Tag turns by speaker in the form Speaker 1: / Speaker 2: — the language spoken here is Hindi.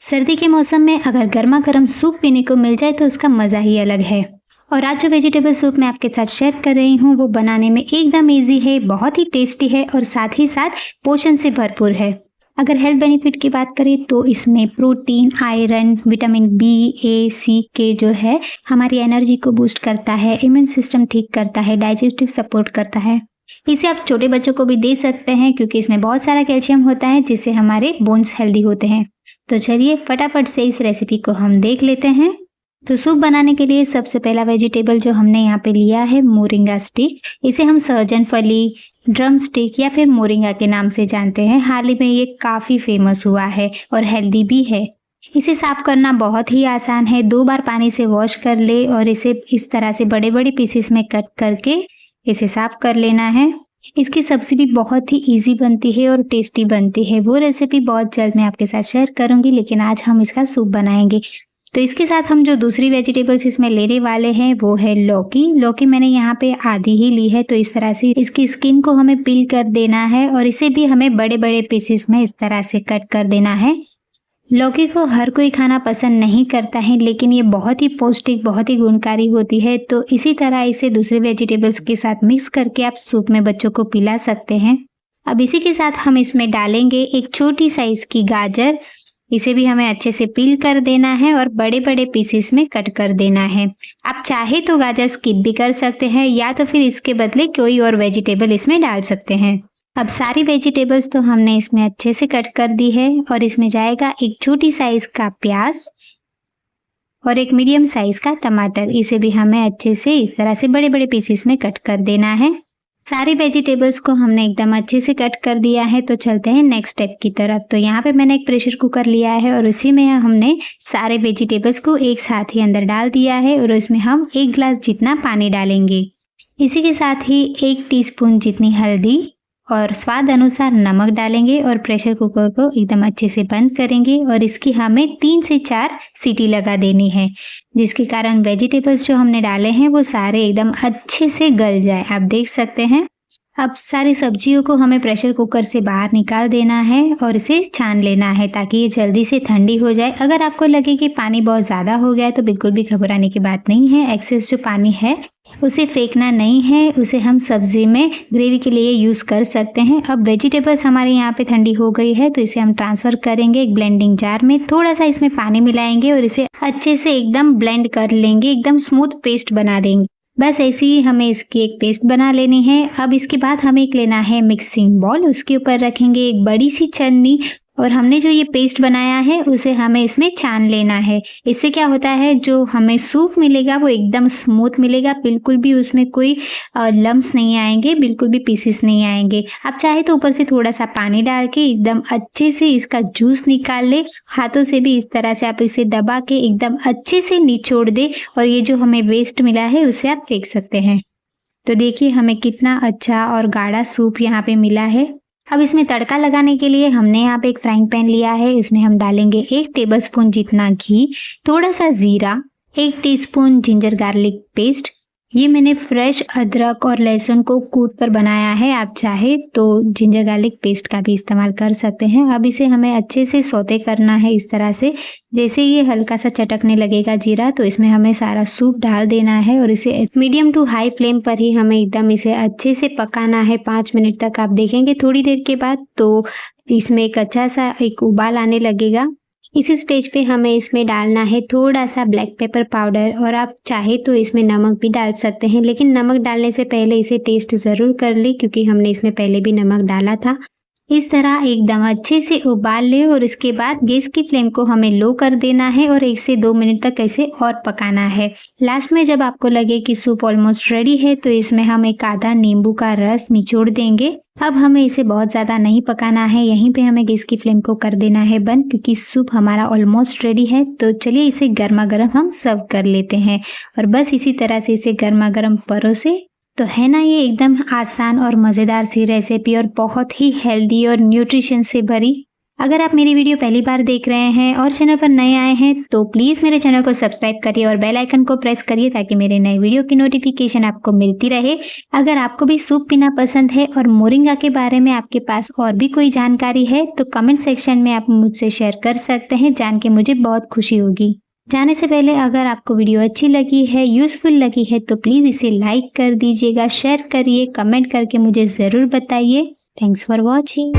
Speaker 1: सर्दी के मौसम में अगर गर्मा गर्म सूप पीने को मिल जाए तो उसका मज़ा ही अलग है। और आज जो वेजिटेबल सूप मैं आपके साथ शेयर कर रही हूँ वो बनाने में एकदम इजी है, बहुत ही टेस्टी है और साथ ही साथ पोषण से भरपूर है। अगर हेल्थ बेनिफिट की बात करें तो इसमें प्रोटीन, आयरन, विटामिन बी, ए, सी के जो है हमारी एनर्जी को बूस्ट करता है, इम्यून सिस्टम ठीक करता है, डाइजेस्टिव सपोर्ट करता है। इसे आप छोटे बच्चों को भी दे सकते हैं क्योंकि इसमें बहुत सारा कैल्शियम होता है जिससे हमारे बोन्स हेल्दी होते हैं। तो चलिए फटाफट से इस रेसिपी को हम देख लेते हैं। तो सूप बनाने के लिए सबसे पहला वेजिटेबल जो हमने यहाँ पे लिया है मोरिंगा स्टिक। इसे हम सहजन फली, ड्रम स्टिक या फिर मोरिंगा के नाम से जानते हैं। हाल ही में ये काफ़ी फेमस हुआ है और हेल्दी भी है। इसे साफ करना बहुत ही आसान है। 2 बार पानी से वॉश कर ले और इसे इस तरह से बड़े बड़े पीसेस में कट करके इसे साफ कर लेना है। इसकी सब्जी भी बहुत ही इजी बनती है और टेस्टी बनती है। वो रेसिपी बहुत जल्द मैं आपके साथ शेयर करूंगी, लेकिन आज हम इसका सूप बनाएंगे। तो इसके साथ हम जो दूसरी वेजिटेबल्स इसमें लेने वाले हैं वो है लौकी। लौकी मैंने यहाँ पे आधी ही ली है। तो इस तरह से इसकी स्किन को हमें पील कर देना है और इसे भी हमें बड़े बड़े पीसेस में इस तरह से कट कर देना है। लौकी को हर कोई खाना पसंद नहीं करता है, लेकिन ये बहुत ही पौष्टिक, बहुत ही गुणकारी होती है। तो इसी तरह इसे दूसरे वेजिटेबल्स के साथ मिक्स करके आप सूप में बच्चों को पिला सकते हैं। अब इसी के साथ हम इसमें डालेंगे एक छोटी साइज की गाजर। इसे भी हमें अच्छे से पील कर देना है और बड़े बड़े पीसेस में कट कर देना है। आप चाहे तो गाजर स्किप भी कर सकते हैं या तो फिर इसके बदले कोई और वेजिटेबल इसमें डाल सकते हैं। अब सारी वेजिटेबल्स तो हमने इसमें अच्छे से कट कर दी है और इसमें जाएगा एक छोटी साइज का प्याज और एक मीडियम साइज का टमाटर। इसे भी हमें अच्छे से इस तरह से बड़े बड़े पीसेस में कट कर देना है। सारी वेजिटेबल्स को हमने एकदम अच्छे से कट कर दिया है। तो चलते हैं नेक्स्ट स्टेप की तरफ। तो यहाँ पे मैंने एक प्रेशर कुकर लिया है और उसी में हमने सारे वेजिटेबल्स को एक साथ ही अंदर डाल दिया है और इसमें हम 1 गिलास जितना पानी डालेंगे। इसी के साथ ही 1 टीस्पून जितनी हल्दी और स्वाद अनुसार नमक डालेंगे और प्रेशर कुकर को एकदम अच्छे से बंद करेंगे और इसकी हमें 3 से 4 सीटी लगा देनी है, जिसके कारण वेजिटेबल्स जो हमने डाले हैं वो सारे एकदम अच्छे से गल जाए। आप देख सकते हैं। अब सारी सब्जियों को हमें प्रेशर कुकर से बाहर निकाल देना है और इसे छान लेना है ताकि ये जल्दी से ठंडी हो जाए। अगर आपको लगे कि पानी बहुत ज़्यादा हो गया है तो बिल्कुल भी घबराने की बात नहीं है। एक्सेस जो पानी है उसे फेंकना नहीं है, उसे हम सब्जी में ग्रेवी के लिए यूज़ कर सकते हैं। अब वेजिटेबल्स हमारे यहाँ पे ठंडी हो गई है तो इसे हम ट्रांसफ़र करेंगे एक ब्लेंडिंग जार में। थोड़ा सा इसमें पानी मिलाएंगे और इसे अच्छे से एकदम ब्लेंड कर लेंगे, एकदम स्मूथ पेस्ट बना देंगे। बस ऐसे ही हमें इसकी एक पेस्ट बना लेनी है। अब इसके बाद हमें एक लेना है मिक्सिंग बॉल, उसके ऊपर रखेंगे एक बड़ी सी छन्नी और हमने जो ये पेस्ट बनाया है उसे हमें इसमें छान लेना है। इससे क्या होता है, जो हमें सूप मिलेगा वो एकदम स्मूथ मिलेगा, बिल्कुल भी उसमें कोई लम्स नहीं आएंगे, बिल्कुल भी पीसेस नहीं आएंगे। आप चाहे तो ऊपर से थोड़ा सा पानी डाल के एकदम अच्छे से इसका जूस निकाल ले। हाथों से भी इस तरह से आप इसे दबा के एकदम अच्छे से निचोड़ दे और ये जो हमें वेस्ट मिला है उसे आप फेंक सकते हैं। तो देखिए हमें कितना अच्छा और गाढ़ा सूप यहाँ पे मिला है। अब इसमें तड़का लगाने के लिए हमने यहाँ पे एक फ्राइंग पैन लिया है। इसमें हम डालेंगे 1 टेबलस्पून जितना घी, थोड़ा सा जीरा, 1 टीस्पून जिंजर गार्लिक पेस्ट। ये मैंने फ्रेश अदरक और लहसुन को कूट कर बनाया है। आप चाहे तो जिंजर गार्लिक पेस्ट का भी इस्तेमाल कर सकते हैं। अब इसे हमें अच्छे से सौते करना है इस तरह से। जैसे ये हल्का सा चटकने लगेगा जीरा तो इसमें हमें सारा सूप डाल देना है और इसे मीडियम टू हाई फ्लेम पर ही हमें एकदम इसे अच्छे से पकाना है 5 मिनट तक। आप देखेंगे थोड़ी देर के बाद तो इसमें एक अच्छा सा एक उबाल आने लगेगा। इसी स्टेज पे हमें इसमें डालना है थोड़ा सा ब्लैक पेपर पाउडर और आप चाहे तो इसमें नमक भी डाल सकते हैं, लेकिन नमक डालने से पहले इसे टेस्ट ज़रूर कर ले क्योंकि हमने इसमें पहले भी नमक डाला था। इस तरह एकदम अच्छे से उबाल ले और इसके बाद गैस की फ्लेम को हमें लो कर देना है और 1 से 2 मिनट तक ऐसे और पकाना है। लास्ट में जब आपको लगे कि सूप ऑलमोस्ट रेडी है तो इसमें हम एक आधा नींबू का रस निचोड़ देंगे। अब हमें इसे बहुत ज़्यादा नहीं पकाना है, यहीं पे हमें गैस की फ्लेम को कर देना है बंद क्योंकि सूप हमारा ऑलमोस्ट रेडी है। तो चलिए इसे गर्मा गर्म हम सर्व कर लेते हैं और बस इसी तरह से इसे गर्मा गर्म परोसे। तो है ना ये एकदम आसान और मज़ेदार सी रेसिपी और बहुत ही हेल्दी और न्यूट्रिशन से भरी। अगर आप मेरी वीडियो पहली बार देख रहे हैं और चैनल पर नए आए हैं तो प्लीज़ मेरे चैनल को सब्सक्राइब करिए और बेल आइकन को प्रेस करिए ताकि मेरे नए वीडियो की नोटिफिकेशन आपको मिलती रहे। अगर आपको भी सूप पीना पसंद है और मोरिंगा के बारे में आपके पास और भी कोई जानकारी है तो कमेंट सेक्शन में आप मुझसे शेयर कर सकते हैं, जान के मुझे बहुत खुशी होगी। जाने से पहले अगर आपको वीडियो अच्छी लगी है, यूज़फुल लगी है तो प्लीज़ इसे लाइक कर दीजिएगा, शेयर करिए, कमेंट करके मुझे ज़रूर बताइए। Thanks for watching.